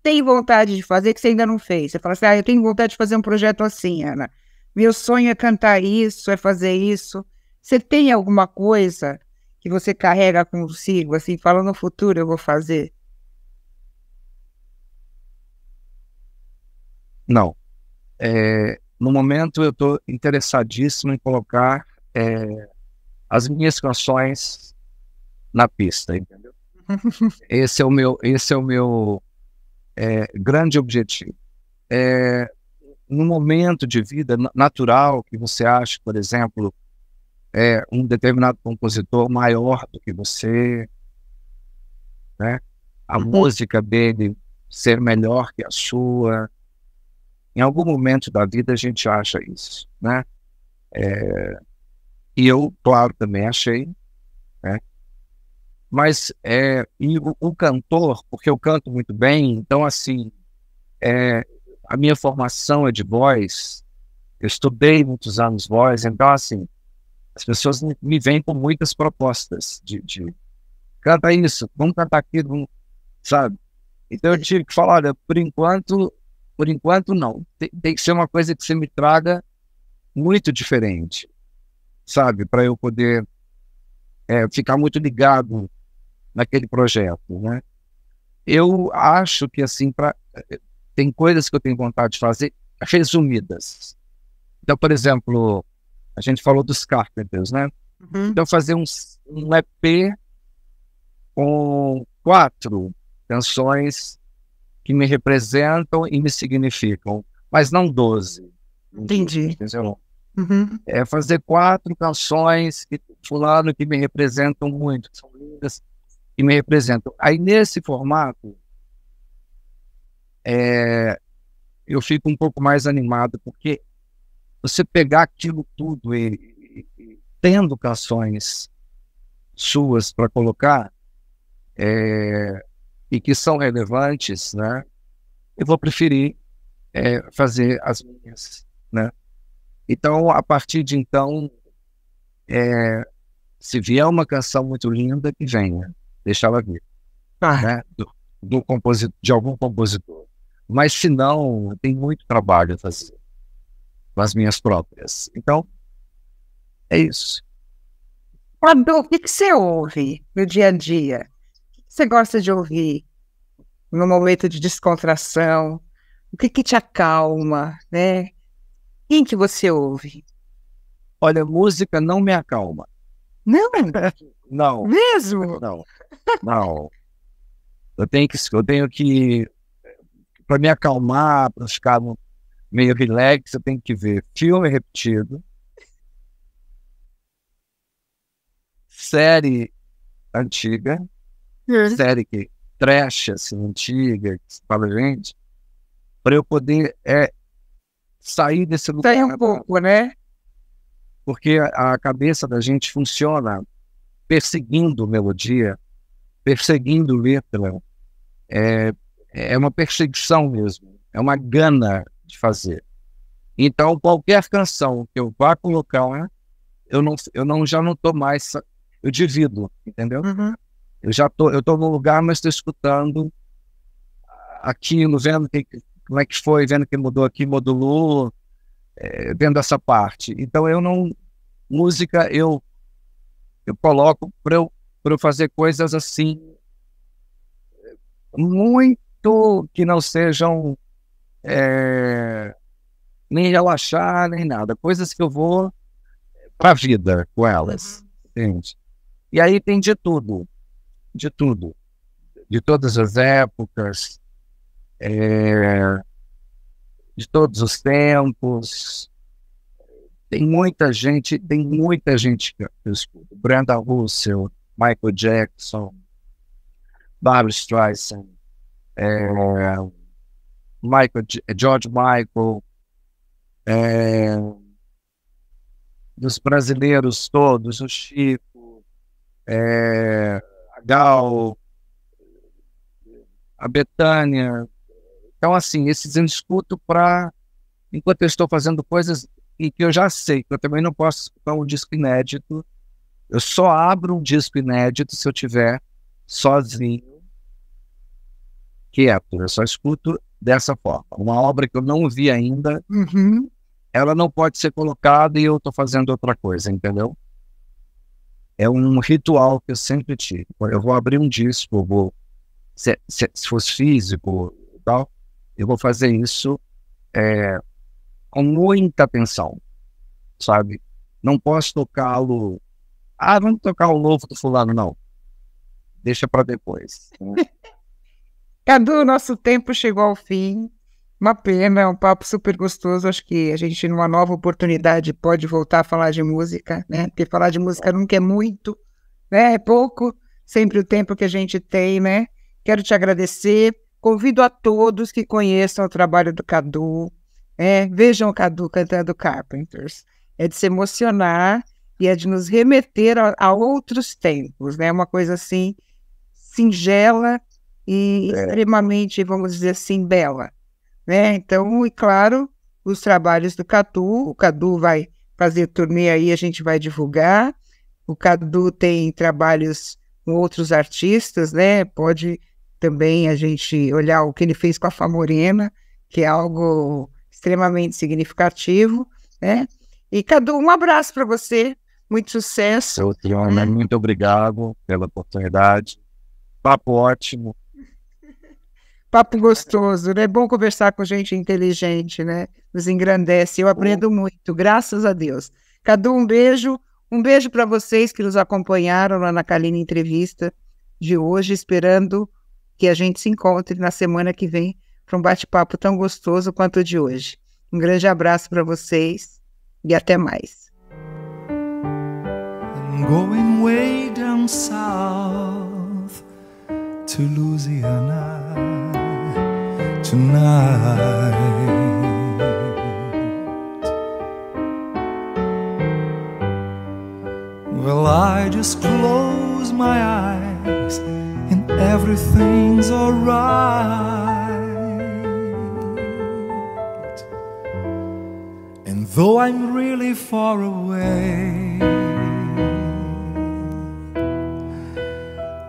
tem vontade de fazer que você ainda não fez? Você fala assim, eu tenho vontade de fazer um projeto assim, Ana. Meu sonho é cantar isso, é fazer isso. Você tem alguma coisa que você carrega consigo, assim, fala no futuro eu vou fazer? não. No momento eu estou interessadíssimo em colocar as minhas canções na pista, entendeu? Esse é o meu grande objetivo. No momento de vida natural que você acha, por exemplo, um determinado compositor maior do que você, né? A música dele ser melhor que a sua. Em algum momento da vida a gente acha isso, né? E eu, claro, também achei, né? Mas e o cantor, porque eu canto muito bem, então assim, a minha formação é de voz, eu estudei muitos anos voz, então assim, as pessoas me vêm com muitas propostas de canta isso, vamos cantar aquilo, sabe? Então eu tive que falar, olha, por enquanto não, tem que ser uma coisa que você me traga muito diferente, sabe? Para eu poder ficar muito ligado naquele projeto, né? Eu acho que assim, tem coisas que eu tenho vontade de fazer resumidas. Então, por exemplo, a gente falou dos Carpenters, né? Então, fazer um EP com 4 canções que me representam e me significam, mas não 12. Entendi. Entendeu? Fazer 4 canções que fulano que me representam muito, que são lindas, que me representam. Aí, nesse formato, eu fico um pouco mais animado, porque você pegar aquilo tudo e tendo canções suas para colocar, e que são relevantes, né? Eu vou preferir fazer as minhas, né? Então, a partir de então, se vier uma canção muito linda, que venha, deixa ela vir, né? De algum compositor. Mas se não, tem muito trabalho a fazer com as minhas próprias. Então, é isso. Cadu, o que você ouve no dia a dia? O que você gosta de ouvir no momento de descontração? O que te acalma, né? Quem que você ouve? Olha, música não me acalma. Não, Não, mesmo? não. Eu tenho que para me acalmar, para ficar meio relax, eu tenho que ver filme repetido, série antiga, série que trash, assim, antiga, que se fala, gente, para eu poder sair desse lugar. Sai um pouco, né? Porque a cabeça da gente funciona perseguindo melodia, perseguindo letra. É uma perseguição mesmo, é uma gana de fazer. Então, qualquer canção que eu vá colocar, já não estou mais, eu divido, entendeu? Eu tô no lugar, mas estou escutando aquilo, vendo como é que foi, vendo que mudou aqui, modulou, vendo essa parte. Então, música eu coloco para eu fazer coisas assim, muito que não sejam nem relaxar, nem nada. Coisas que eu vou para a vida com elas, entende? E aí tem de tudo, de tudo. de todas as épocas, de todos os tempos. Tem muita gente que eu escuto. Brenda Russell, Michael Jackson, Barbra Streisand, George Michael, dos brasileiros todos, o Chico, a Gal, a Bethânia. Então, assim, esses eu escuto enquanto eu estou fazendo coisas e que eu já sei, que eu também não posso escutar um disco inédito. Eu só abro um disco inédito se eu estiver sozinho, quieto. Eu só escuto dessa forma. Uma obra que eu não vi ainda, ela não pode ser colocada e eu estou fazendo outra coisa, entendeu? É um ritual que eu sempre tive. Eu vou abrir um disco, se fosse físico e tal, eu vou fazer isso com muita atenção, sabe? Não posso tocá-lo. Vamos tocar o novo do fulano, não. Deixa para depois. Cadu, nosso tempo chegou ao fim. Uma pena, é um papo super gostoso. Acho que a gente, numa nova oportunidade, pode voltar a falar de música, né? Porque falar de música nunca é muito, né? É pouco, sempre o tempo que a gente tem, né? Quero te agradecer. Convido a todos que conheçam o trabalho do Cadu. Vejam o Cadu cantando Carpenters. É de se emocionar e é de nos remeter a outros tempos, né? Uma coisa assim, singela e extremamente, vamos dizer assim, bela, né? Então, e claro, os trabalhos do Cadu. O Cadu vai fazer turnê aí, a gente vai divulgar. O Cadu tem trabalhos com outros artistas, né? Pode também a gente olhar o que ele fez com a Fá Morena, que é algo extremamente significativo, né? E, Cadu, um abraço para você, muito sucesso. Muito obrigado pela oportunidade. Papo ótimo. Papo gostoso, né? É bom conversar com gente inteligente, né? Nos engrandece. Eu aprendo muito, graças a Deus. Cadu, um beijo. Um beijo para vocês que nos acompanharam lá na Kaline Entrevista de hoje, esperando que a gente se encontre na semana que vem para um bate-papo tão gostoso quanto o de hoje. Um grande abraço para vocês e até mais. I'm going way down south to Louisiana tonight. Well, I just close my eyes and everything's alright. And though I'm really far away,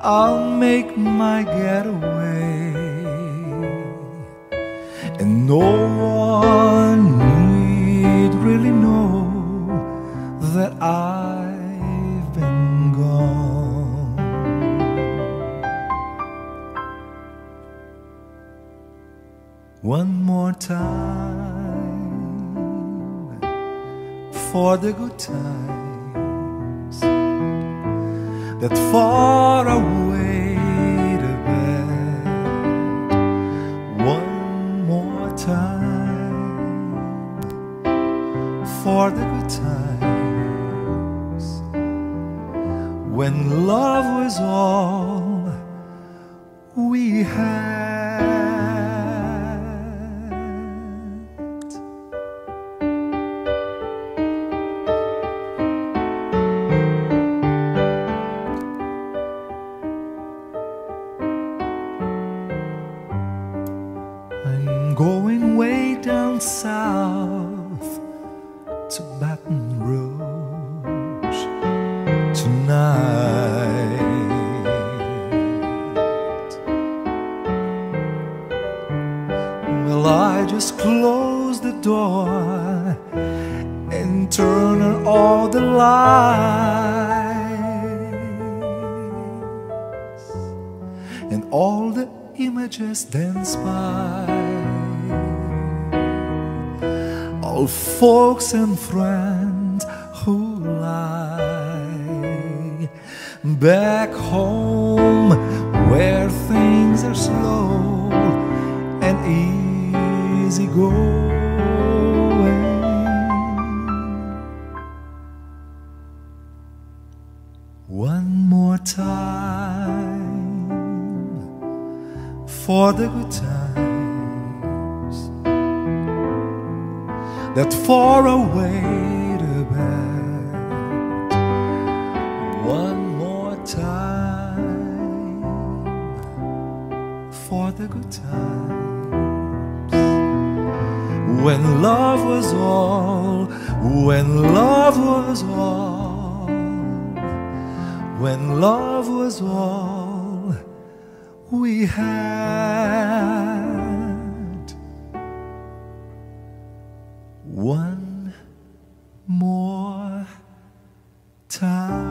I'll make my getaway, and no one need really know that I've been gone. One more time for the good times that far away to bed. One more time for the good times when love was all we had. I'm going way down south to Baton Rouge tonight. Well, I just close the door and turn on all the lights, and all the images dance by. All folks and friends who lie back home where things going. One more time for the good times that far away the bad. One more time for the good times when love was all, when love was all, when love was all we had. One more time.